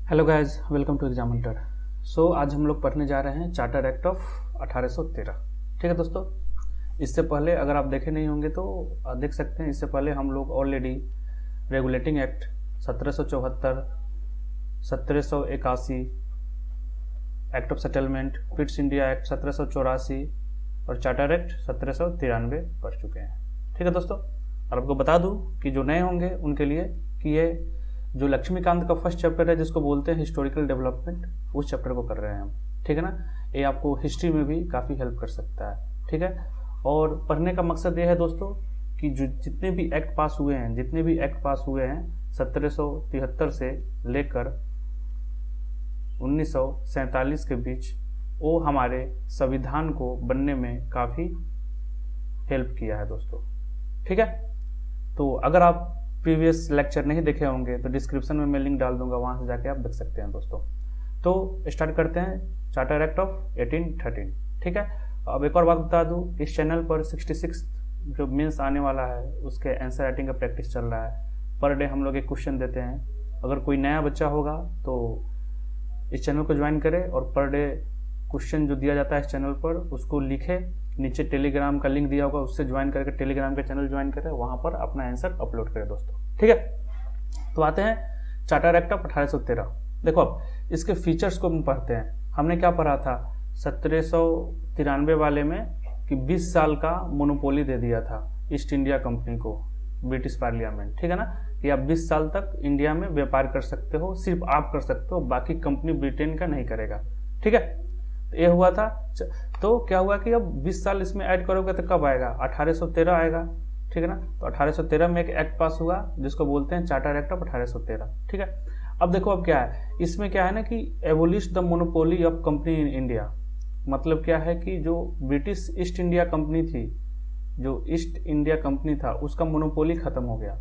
Hello guys, welcome to Exam Hunter. आज हम लोग पढ़ने जा रहे हैं चार्टर एक्ट ऑफ 1813। ठीक है दोस्तों, इससे पहले अगर आप देखे नहीं होंगे तो देख सकते हैं। इससे पहले हम लोग already regulating act 1774, 1781, act of settlement, Pitt's India act 1784 और चार्टर एक्ट 1793 पढ़ चुके हैं। ठीक है दोस्तों, और आपको बता दूं कि जो नए होंगे उनके लिए कि ये जो लक्ष्मीकांत का फर्स्ट चैप्टर है जिसको बोलते हैं हिस्टोरिकल डेवलपमेंट, उस चैप्टर को कर रहे हैं हम। ठीक है ना, ये आपको हिस्ट्री में भी काफ़ी हेल्प कर सकता है। ठीक है, और पढ़ने का मकसद ये है दोस्तों कि जो जितने भी एक्ट पास हुए हैं 1773 से लेकर 1947 के बीच, वो हमारे संविधान को बनने में काफ़ी हेल्प किया है दोस्तों। ठीक है, तो अगर आप प्रीवियस लेक्चर नहीं देखे होंगे तो डिस्क्रिप्शन में मैं लिंक डाल दूंगा, वहां से जाके आप देख सकते हैं दोस्तों। तो स्टार्ट करते हैं चार्टर एक्ट ऑफ 1813। ठीक है, अब एक और बात बता दूं, इस चैनल पर 66 जो मेंस आने वाला है उसके आंसर राइटिंग का प्रैक्टिस चल रहा है। पर डे हम लोग एक क्वेश्चन देते हैं। अगर कोई नया बच्चा होगा तो इस चैनल को ज्वाइन करे और पर डे क्वेश्चन जो दिया जाता है इस चैनल पर उसको लिखे, नीचे टेलीग्राम का लिंक दिया होगा, उससे ज्वाइन करके टेलीग्राम का चैनल ज्वाइन करें, वहां पर अपना आंसर अपलोड करें दोस्तों। ठीक है, तो आते हैं चार्टर एक्ट ऑफ 1813। देखो अब इसके फीचर्स को हम पढ़ते हैं। हमने क्या पढ़ा था 1793 वाले में कि 20 साल का मोनोपोली दे दिया था ईस्ट इंडिया कंपनी को ब्रिटिश पार्लियामेंट। ठीक है ना, कि आप 20 साल तक इंडिया में व्यापार कर सकते हो, सिर्फ आप कर सकते हो, बाकी कंपनी ब्रिटेन का नहीं करेगा। ठीक है, ये हुआ था। तो क्या हुआ कि अब 20 साल इसमें ऐड करोगे तो कब आएगा, 1813 आएगा। ठीक है ना, तो 1813 में एक एक्ट पास हुआ जिसको बोलते हैं चार्टर एक्ट ऑफ 1813। ठीक है, अब देखो अब क्या है इसमें, क्या है ना कि abolish the monopoly of company in India. मतलब क्या है कि जो ब्रिटिश ईस्ट इंडिया कंपनी थी, जो ईस्ट इंडिया कंपनी था उसका मोनोपोली खत्म हो गया।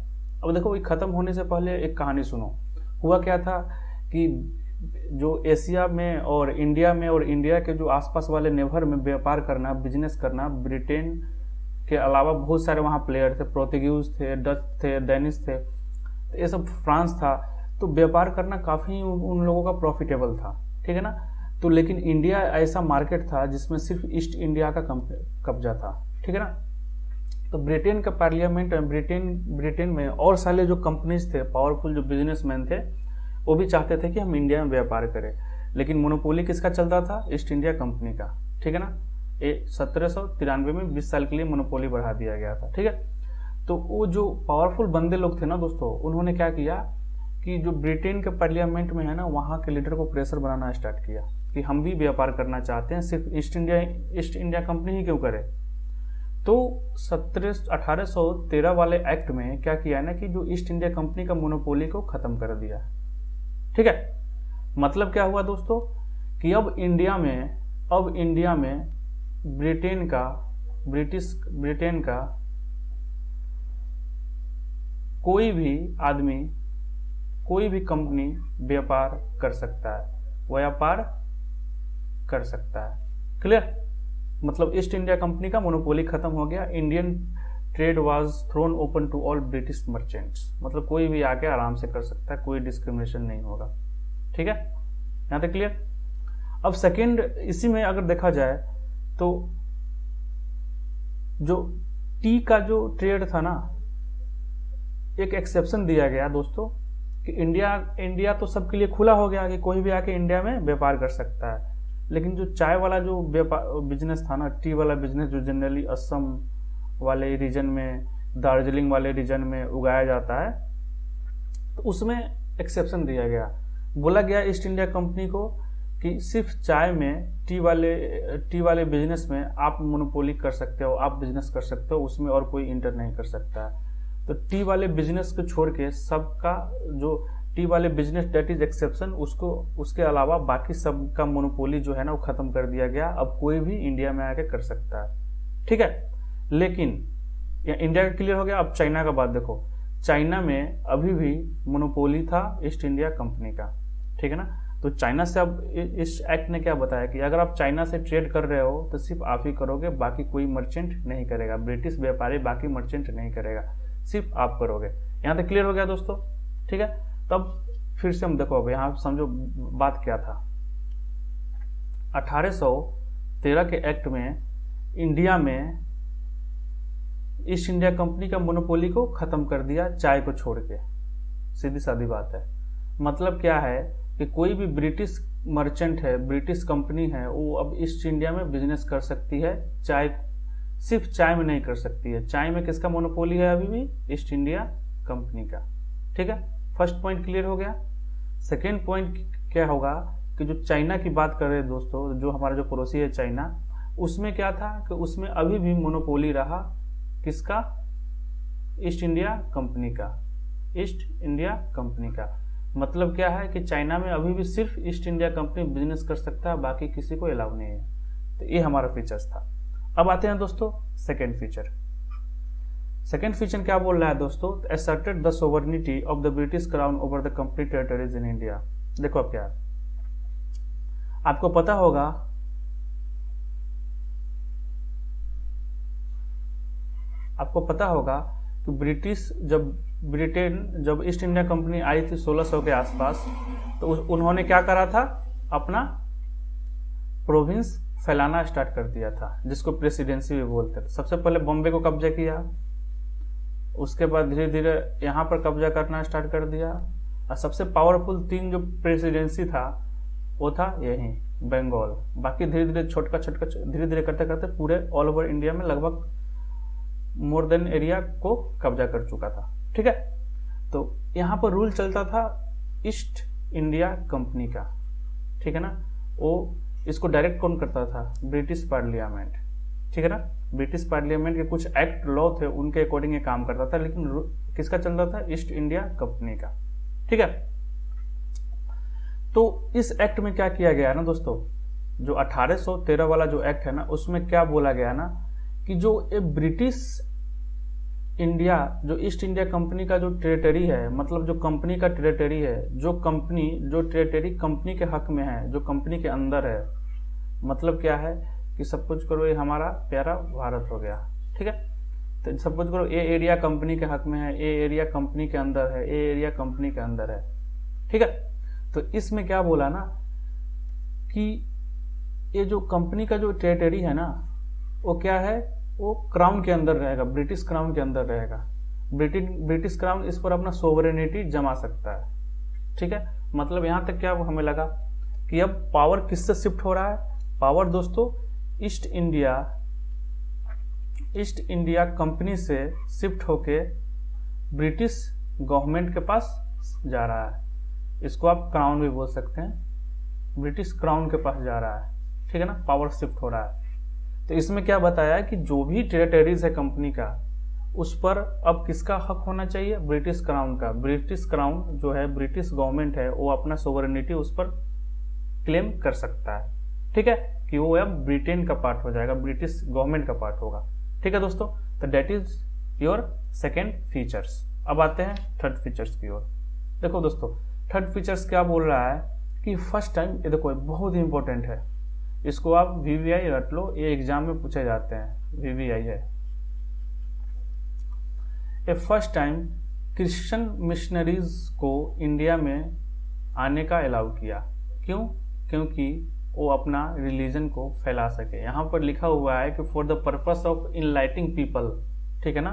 अब देखो ये खत्म होने से पहले एक कहानी सुनो। हुआ क्या था कि जो एशिया में और इंडिया के जो आसपास वाले नेबर में व्यापार करना, बिजनेस करना, ब्रिटेन के अलावा बहुत सारे वहाँ प्लेयर थे, पोर्तुगीज थे, डच थे, डेनिश थे, तो ये सब फ्रांस था। तो व्यापार करना काफ़ी उन लोगों का प्रॉफिटेबल था। ठीक है ना, तो लेकिन इंडिया ऐसा मार्केट था जिसमें सिर्फ ईस्ट इंडिया का कब्जा था। ठीक है ना, तो ब्रिटेन का पार्लियामेंट, ब्रिटेन में और सारे जो कंपनीज थे, पावरफुल जो बिजनेसमैन थे, वो भी चाहते थे कि हम इंडिया में व्यापार करें, लेकिन मोनोपोली किसका चलता था, ईस्ट इंडिया कंपनी का। ठीक है ना, ये 1793 में 20 साल के लिए मोनोपोली बढ़ा दिया गया था। ठीक है, तो वो जो पावरफुल बंदे लोग थे ना दोस्तों, उन्होंने क्या किया कि जो ब्रिटेन के पार्लियामेंट में है ना, वहाँ के लीडर को प्रेशर बनाना स्टार्ट किया कि हम भी व्यापार करना चाहते हैं, सिर्फ ईस्ट इंडिया कंपनी ही क्यों करे। तो 1813 वाले एक्ट में क्या किया ना कि जो ईस्ट इंडिया कंपनी का मोनोपोली को खत्म कर दिया। ठीक है, मतलब क्या हुआ दोस्तों कि अब इंडिया में ब्रिटेन का कोई भी आदमी, कोई भी कंपनी व्यापार कर सकता है। क्लियर, मतलब ईस्ट इंडिया कंपनी का मोनोपोली खत्म हो गया। Indian trade was thrown open to all British merchants, मतलब कोई भी आके आराम से कर सकता है, कोई डिस्क्रिमिनेशन नहीं होगा। ठीक है, यहाँ तक क्लियर। अब सेकंड, इसी में अगर देखा जाए तो जो टी का जो ट्रेड था ना, एक एक्सेप्शन दिया गया दोस्तों कि इंडिया तो सबके लिए खुला हो गया कि कोई भी आके इंडिया में व्यापार कर सकता है, लेकिन जो चाय वाला जो बिजनेस था ना, टी वाला बिजनेस, जो जनरली असम वाले रीजन में, दार्जिलिंग वाले रीजन में उगाया जाता है, तो उसमें एक्सेप्शन दिया गया। बोला गया ईस्ट इंडिया कंपनी को कि सिर्फ चाय में, टी वाले बिजनेस में आप मोनोपोली कर सकते हो, आप बिजनेस कर सकते हो, उसमें और कोई इंटर नहीं कर सकता है। तो टी वाले बिजनेस को छोड़ के सबका, जो टी वाले बिजनेस दैट इज एक्सेप्शन, उसके अलावा बाकी सब का मोनोपोली जो है ना वो खत्म कर दिया गया। अब कोई भी इंडिया में आके कर सकता है। ठीक है, लेकिन इंडिया का क्लियर हो गया। अब चाइना का बात देखो, चाइना में अभी भी मोनोपोली था ईस्ट इंडिया कंपनी का। ठीक है ना, तो चाइना से अब इस एक्ट ने क्या बताया कि अगर आप चाइना से ट्रेड कर रहे हो तो सिर्फ आप ही करोगे, बाकी कोई मर्चेंट नहीं करेगा, ब्रिटिश व्यापारी बाकी मर्चेंट नहीं करेगा, सिर्फ आप करोगे। यहाँ तक क्लियर हो गया दोस्तों। ठीक है, तब फिर से हम देखो, अब यहाँ समझो बात क्या था। 1813 के एक्ट में इंडिया में ईस्ट इंडिया कंपनी का मोनोपोली को खत्म कर दिया, चाय को छोड़ के। सीधी सादी बात है। मतलब क्या है कि कोई भी ब्रिटिश मर्चेंट है, ब्रिटिश कंपनी है, वो अब ईस्ट इंडिया में बिजनेस कर सकती है। चाय, सिर्फ चाय में नहीं कर सकती है। चाय में किसका मोनोपोली है अभी भी? ईस्ट इंडिया कंपनी का। ठीक है, फर्स्ट पॉइंट क्लियर हो गया। सेकेंड पॉइंट क्या होगा कि जो चाइना की बात कर रहे हैं दोस्तों, जो हमारा जो पड़ोसी है चाइना, उसमें क्या था कि उसमें अभी भी मोनोपोली रहा किसका? ईस्ट इंडिया कंपनी का। ईस्ट इंडिया कंपनी का मतलब क्या है कि चाइना में अभी भी सिर्फ ईस्ट इंडिया कंपनी बिजनेस कर सकता है, बाकी किसी को अलाउ नहीं है। तो ये हमारा फीचर्स था। अब आते हैं दोस्तों सेकेंड फीचर। सेकेंड फीचर क्या बोल रहा है दोस्तों? Asserted the sovereignty of the British crown over the company territories in India. देखो अब क्या है, आपको पता होगा कि ब्रिटेन जब ईस्ट इंडिया कंपनी आई थी 1600 के आसपास, तो उन्होंने क्या करा था? अपना प्रोविंस फैलाना स्टार्ट कर दिया था, जिसको प्रेसिडेंसी भी बोलते थे। सबसे पहले बॉम्बे को कब्जा किया, उसके बाद धीरे धीरे यहाँ पर कब्जा करना स्टार्ट कर दिया। और सबसे पावरफुल 3 जो प्रेसिडेंसी था वो था यही बंगाल। बाकी धीरे धीरे छोटका धीरे धीरे करते करते पूरे ऑल ओवर इंडिया में लगभग मोर देन एरिया को कब्जा कर चुका था। ठीक है, तो यहाँ पर रूल चलता था ईस्ट इंडिया कंपनी का। ठीक है ना, वो इसको डायरेक्ट कौन करता था? British parliament. ठीक है ना, ब्रिटिश पार्लियामेंट के कुछ एक्ट लॉ थे, उनके अकॉर्डिंग ये काम करता था, लेकिन किसका चलता था? ईस्ट इंडिया कंपनी का। ठीक है, तो इस एक्ट में क्या किया गया ना दोस्तों, जो 1813 वाला जो एक्ट है ना, उसमें क्या बोला गया ना कि जो ये ब्रिटिश इंडिया, जो ईस्ट इंडिया कंपनी का जो टेरिटरी है, मतलब जो कंपनी का टेरिटरी है, जो टेरिटरी कंपनी के हक में है, जो कंपनी के अंदर है, मतलब क्या है कि सब कुछ करो ये हमारा प्यारा भारत हो गया। ठीक है, तो सब कुछ करो ये एरिया कंपनी के हक में है, ये एरिया कंपनी के अंदर है, ये एरिया कंपनी के अंदर है। ठीक है, तो इसमें क्या बोला ना कि ये जो कंपनी का जो टेरिटरी है ना, वो क्या है? वो क्राउन के अंदर रहेगा, ब्रिटिश क्राउन के अंदर रहेगा। ब्रिटिश क्राउन इस पर अपना सोवरेनिटी जमा सकता है। ठीक है, मतलब यहां तक क्या हमें लगा कि अब पावर किससे शिफ्ट हो रहा है? पावर दोस्तों ईस्ट इंडिया कंपनी से शिफ्ट होके ब्रिटिश गवर्नमेंट के पास जा रहा है। इसको आप क्राउन भी बोल सकते हैं, ब्रिटिश क्राउन के पास जा रहा है। ठीक है ना, पावर शिफ्ट हो रहा है। तो इसमें क्या बताया कि जो भी टेरिटरीज है कंपनी का, उस पर अब किसका हक होना चाहिए? ब्रिटिश क्राउन का। ब्रिटिश क्राउन जो है, ब्रिटिश गवर्नमेंट है, वो अपना सोवरेनिटी उस पर क्लेम कर सकता है। ठीक है, कि वो अब ब्रिटेन का पार्ट हो जाएगा, ब्रिटिश गवर्नमेंट का पार्ट होगा। ठीक है दोस्तों, तो that is your second features. अब आते हैं थर्ड फीचर्स की ओर। देखो दोस्तों, थर्ड फीचर्स क्या बोल रहा है कि फर्स्ट टाइम, ये देखो बहुत ही इंपॉर्टेंट है, इसको आप VVI रट लो, ये एग्जाम में पूछे जाते हैं, VVI है। ये फर्स्ट टाइम क्रिश्चियन मिशनरीज को इंडिया में आने का अलाउ किया। क्यों? क्योंकि वो अपना रिलीजन को फैला सके। यहाँ पर लिखा हुआ है कि for the purpose of enlightening people. ठीक है ना,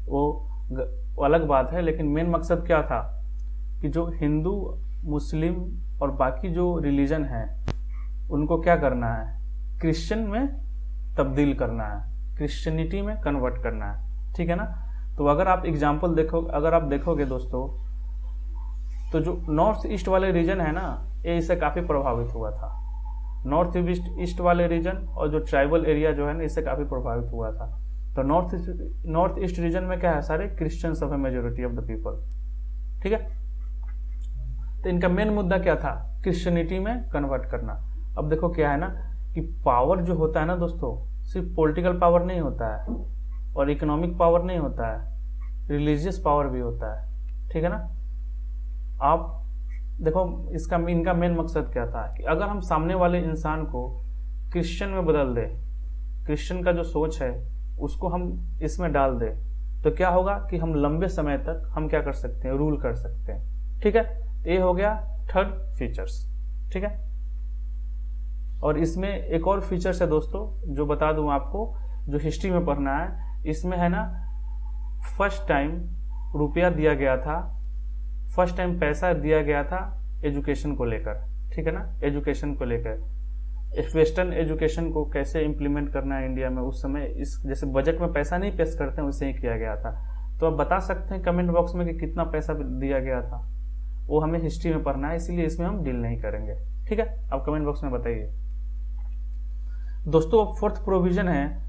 वो अलग बात है, लेकिन मेन मकसद क्या था कि जो हिंदू, मुस्लिम और बाकी जो रिलीजन है, उनको क्या करना है? क्रिश्चियन में तब्दील करना है, क्रिश्चियनिटी में कन्वर्ट करना है। ठीक है ना, तो अगर आप एग्जाम्पल अगर आप देखोगे दोस्तों, तो जो नॉर्थ ईस्ट वाले रीजन है ना, ये इससे काफी प्रभावित हुआ था। नॉर्थ ईस्ट वाले रीजन और जो ट्राइबल एरिया जो है ना, इससे काफी प्रभावित हुआ था। तो नॉर्थ ईस्ट रीजन में क्या है? सारे Christians of A majority of the people. ठीक है, तो इनका मेन मुद्दा क्या था? क्रिश्चियनिटी में कन्वर्ट करना। अब देखो क्या है ना कि पावर जो होता है ना दोस्तों, सिर्फ पॉलिटिकल पावर नहीं होता है और इकोनॉमिक पावर नहीं होता है, रिलीजियस पावर भी होता है। ठीक है ना, आप देखो इनका मेन मकसद क्या था कि अगर हम सामने वाले इंसान को क्रिश्चियन में बदल दे, क्रिश्चियन का जो सोच है उसको हम इसमें डाल दे, तो क्या होगा कि हम लंबे समय तक हम क्या कर सकते हैं? रूल कर सकते हैं। ठीक है, ये हो गया थर्ड फीचर्स, ठीक है। और इसमें एक और फीचर्स है दोस्तों जो बता दूं आपको, जो हिस्ट्री में पढ़ना है, इसमें है ना फर्स्ट टाइम रुपया दिया गया था, फर्स्ट टाइम पैसा दिया गया था एजुकेशन को लेकर, ठीक है ना, एजुकेशन को लेकर। वेस्टर्न एजुकेशन को कैसे इम्प्लीमेंट करना है इंडिया में, उस समय इस जैसे बजट में पैसा नहीं पेश करते हैं वैसे ही किया गया था। तो आप बता सकते हैं कमेंट बॉक्स में कि कितना पैसा दिया गया था, वो हमें हिस्ट्री में पढ़ना है, इसीलिए इसमें हम डील नहीं करेंगे, ठीक है। आप कमेंट बॉक्स में बताइए दोस्तों। फोर्थ प्रोविजन है,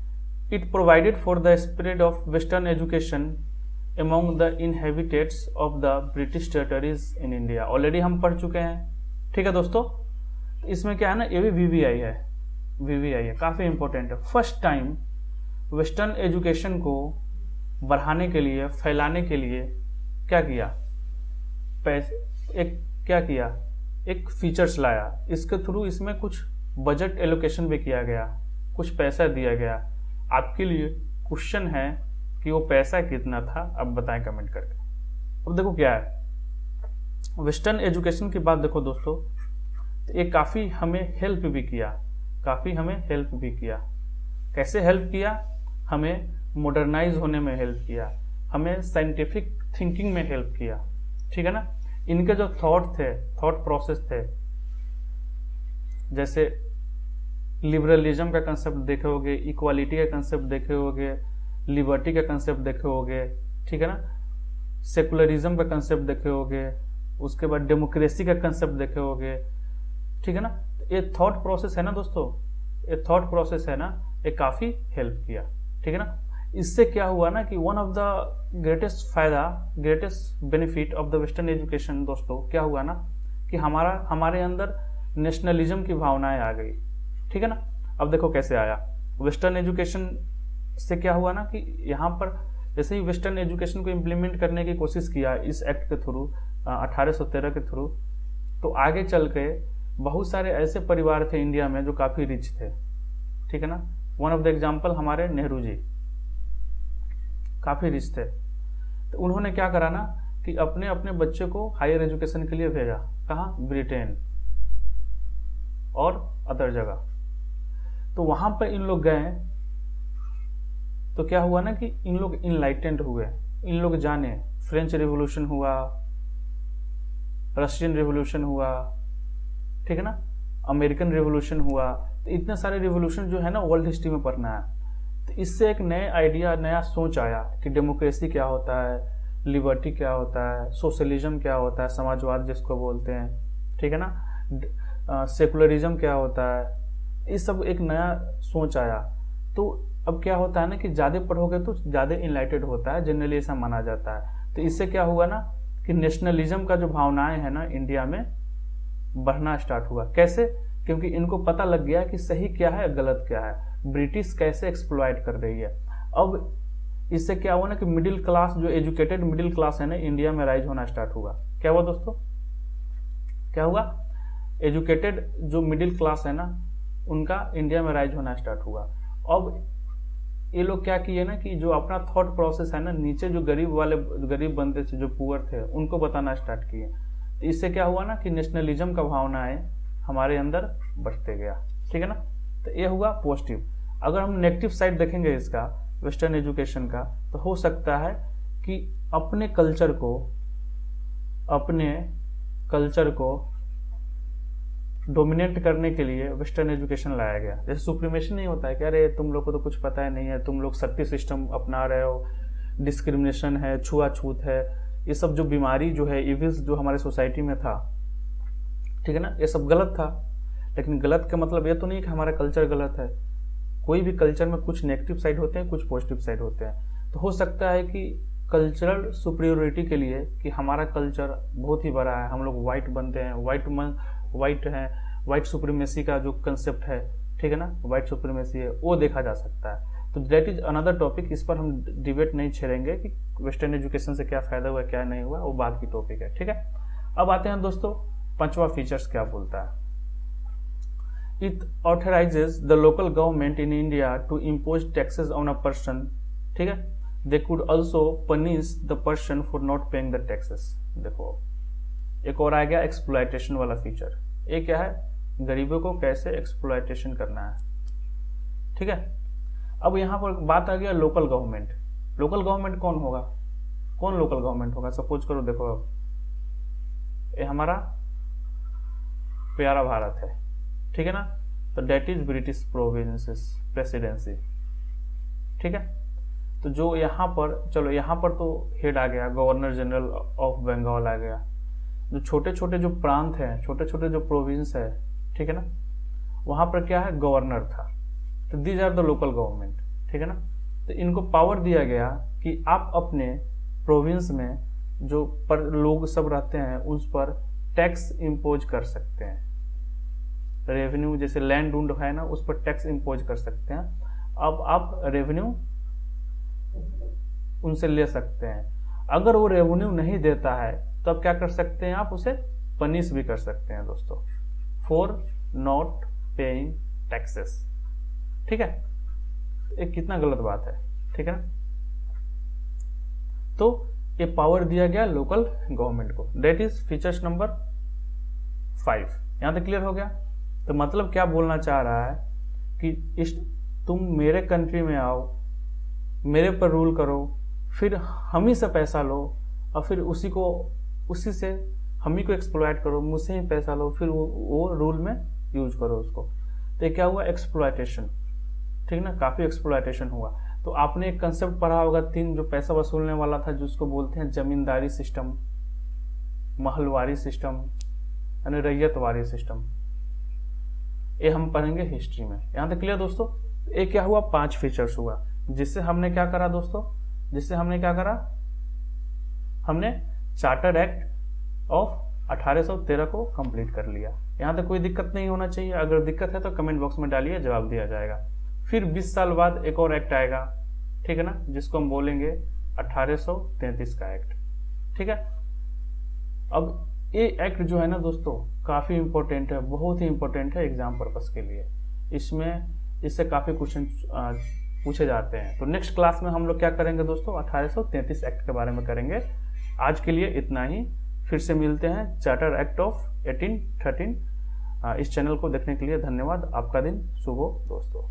it provided for the spread of western education among the inhabitants of the British territories in India. Already हम पढ़ चुके हैं, ठीक है दोस्तों। इसमें क्या है ना, ये भी वीवीआई है, वीवीआई है, काफी इंपॉर्टेंट है। फर्स्ट टाइम वेस्टर्न एजुकेशन को बढ़ाने के लिए, फैलाने के लिए क्या किया, एक फीचर्स लाया। इसके थ्रू इसमें कुछ बजट एलोकेशन भी किया गया, कुछ पैसा दिया गया। आपके लिए क्वेश्चन है कि वो पैसा कितना था, अब बताएं कमेंट करके। अब देखो क्या है, वेस्टर्न एजुकेशन की बात देखो दोस्तों, ये काफी हमें हेल्प भी किया, कैसे हेल्प किया, हमें मॉडर्नाइज होने में हेल्प किया, हमें साइंटिफिक थिंकिंग में हेल्प किया, ठीक है ना। इनके जो थॉट प्रोसेस थे, जैसे लिबरलिज्म का कंसेप्ट देखे होगे, इक्वालिटी का कंसेप्ट देखे होगे, लिबर्टी का कंसेप्ट देखे होगे, ठीक है ना, सेकुलरिज्म का कंसेप्ट देखे होगे, उसके बाद डेमोक्रेसी का कंसेप्ट देखे होगे, ठीक है ना। ये थॉट प्रोसेस है ना दोस्तों, ये काफी हेल्प किया, ठीक है ना। इससे क्या हुआ ना कि one of the greatest benefit of the western education दोस्तों, क्या हुआ ना कि हमारे अंदर नेशनलिज्म की भावनाएं आ गई, ठीक है ना। अब देखो कैसे आया, वेस्टर्न एजुकेशन से क्या हुआ ना कि यहाँ पर जैसे ही वेस्टर्न एजुकेशन को इम्प्लीमेंट करने की कोशिश किया इस एक्ट के थ्रू, 1813 के थ्रू, तो आगे चल के बहुत सारे ऐसे परिवार थे इंडिया में जो काफी रिच थे, ठीक है ना। वन ऑफ द एग्जाम्पल हमारे नेहरू जी काफी रिच थे। तो उन्होंने क्या करा ना कि अपने अपने बच्चे को हायर एजुकेशन के लिए भेजा, कहाँ, ब्रिटेन और अदर जगह। तो वहां पर इन लोग गए तो क्या हुआ ना कि इन लोग इनलाइटेंड हुए, इन लोग जाने फ्रेंच रिवॉल्यूशन हुआ, रशियन रिवॉल्यूशन हुआ, ठीक है ना, अमेरिकन रिवॉल्यूशन हुआ। तो इतने सारे रिवॉल्यूशन जो है ना वर्ल्ड हिस्ट्री में पढ़ना है। तो इससे एक नए आइडिया, नया सोच आया कि डेमोक्रेसी क्या होता है, लिबर्टी क्या होता है, सोशलिज्म क्या होता है, समाजवाद जिसको बोलते हैं, ठीक है ना, सेकुलरिज्म क्या होता है, ये सब एक नया सोच आया। तो अब क्या होता है ना कि ज्यादा पढ़ोगे तो ज्यादा इनलाइटेड होता है, जनरली ऐसा माना जाता है। तो इससे क्या हुआ ना कि नेशनलिज्म का जो भावनाएं है ना इंडिया में बढ़ना स्टार्ट हुआ। कैसे? क्योंकि इनको पता लग गया कि सही क्या है, गलत क्या है, ब्रिटिश कैसे एक्सप्लॉइट कर रही है। अब इससे क्या हुआ ना कि मिडिल क्लास, जो एजुकेटेड मिडिल क्लास है ना इंडिया में राइज होना स्टार्ट हुआ। क्या हुआ दोस्तों, क्या हुआ, एजुकेटेड जो मिडिल क्लास है ना उनका इंडिया में राइज होना स्टार्ट हुआ। अब ये लोग क्या किए ना कि जो अपना थॉट प्रोसेस है ना नीचे जो गरीब बंदे थे, जो पुअर थे, उनको बताना स्टार्ट किए। तो इससे क्या हुआ ना कि नेशनलिज्म का भावना है हमारे अंदर बढ़ते गया, ठीक है ना। तो ये हुआ पॉजिटिव। अगर हम नेगेटिव साइड देखेंगे इसका, वेस्टर्न एजुकेशन का, तो हो सकता है कि अपने कल्चर को डोमिनेट करने के लिए वेस्टर्न एजुकेशन लाया गया। जैसे सुप्रीमेशन नहीं होता है कि अरे तुम लोग को तो कुछ पता ही नहीं है, तुम लोग सत्य सिस्टम अपना रहे हो, डिस्क्रिमिनेशन है, छुआछूत है, ये सब जो बीमारी जो है, इविल्स जो हमारे सोसाइटी में था, ठीक है ना, ये सब गलत था। लेकिन गलत का मतलब ये तो नहीं कि हमारा कल्चर गलत है। कोई भी कल्चर में कुछ नेगेटिव साइड होते हैं, कुछ पॉजिटिव साइड होते हैं। तो हो सकता है कि कल्चरल सुपीरियोरिटी के लिए कि हमारा कल्चर बहुत ही बड़ा है, हम लोग वाइट बनते हैं, वाइट सुप्रीमेसी का जो कंसेप्ट है, ठीक है ना, वाइट सुप्रीमेसी है, वो देखा जा सकता है। तो दैट इज अनदर टॉपिक, इस पर हम डिबेट नहीं छेड़ेंगे कि वेस्टर्न एजुकेशन से क्या फायदा हुआ क्या नहीं हुआ, वो बात की टॉपिक है, ठीक है। अब आते हैं दोस्तों पांचवा फीचर्स क्या बोलता है। It authorises the local government in India to impose taxes on a person, ठीक है, they could also punish the person for not paying the taxes. देखो एक और आ गया एक्सप्लॉयटेशन वाला फीचर। ये क्या है, गरीबों को कैसे एक्सप्लॉयटेशन करना है, ठीक है। अब यहाँ पर बात आ गया लोकल गवर्नमेंट। लोकल गवर्नमेंट कौन होगा, कौन लोकल गवर्नमेंट होगा? सपोज करो, देखो अब ये हमारा प्यारा भारत है, ठीक है ना, तो that is British provinces presidency, ठीक है। तो जो यहाँ पर, चलो यहाँ पर तो हेड आ गया, गवर्नर जनरल ऑफ बंगाल आ गया। जो छोटे छोटे जो प्रांत हैं, छोटे छोटे जो प्रोविंस है, ठीक है ना, वहां पर क्या है, गवर्नर था। तो these are the local government, ठीक है ना। तो इनको पावर दिया गया कि आप अपने प्रोविंस में जो पर लोग सब रहते हैं उस पर टैक्स इम्पोज कर सकते हैं। रेवेन्यू जैसे लैंड उंड है ना, उस पर टैक्स इम्पोज कर सकते हैं। अब आप रेवेन्यू उनसे ले सकते हैं। अगर वो रेवेन्यू नहीं देता है तो अब क्या कर सकते हैं, आप उसे पनिश भी कर सकते हैं दोस्तों, फॉर नॉट पेइंग टैक्सेस, ठीक है। ये कितना गलत बात है, ठीक है ना। तो ये पावर दिया गया लोकल गवर्नमेंट को। That is features number 5। यहां तक क्लियर हो गया। तो मतलब क्या बोलना चाह रहा है कि तुम मेरे कंट्री में आओ, मेरे पर रूल करो, फिर हम ही से पैसा लो और फिर उसी से हम ही को एक्सप्लॉयट करो, मुझसे ही पैसा लो, फिर वो रूल में यूज करो उसको। तो क्या हुआ, एक्सप्लॉयटेशन, ठीक ना, काफी एक्सप्लॉयटेशन हुआ। तो आपने एक कंसेप्ट पढ़ा होगा 3 जो पैसा वसूलने वाला था, जिसको बोलते हैं जमींदारी सिस्टम, महलवारी सिस्टम यानी रैयतवारी सिस्टम। ये हम पढ़ेंगे हिस्ट्री में। यहां तक क्लियर दोस्तों। ये क्या हुआ, 5 फीचर्स हुआ, जिससे हमने क्या करा दोस्तों, जिससे हमने क्या करा, हमने चार्टर एक्ट ऑफ 1813 को कंप्लीट कर लिया। यहां तक कोई दिक्कत नहीं होना चाहिए। अगर दिक्कत है तो कमेंट बॉक्स में डालिए, जवाब दिया जाएगा। फिर 20 साल बाद एक और एक्ट आएगा, ठीक है ना, जिसको हम बोलेंगे 1833 का एक्ट, ठीक है। अब ये एक्ट जो है ना दोस्तों, काफी इंपॉर्टेंट है, बहुत ही इंपॉर्टेंट है एग्जाम पर्पस के लिए। इससे काफी क्वेश्चन पूछे जाते हैं। तो नेक्स्ट क्लास में हम लोग क्या करेंगे दोस्तों, 1833 एक्ट के बारे में करेंगे। आज के लिए इतना ही, फिर से मिलते हैं चार्टर एक्ट ऑफ 1813। इस चैनल को देखने के लिए धन्यवाद। आपका दिन शुभ हो दोस्तों।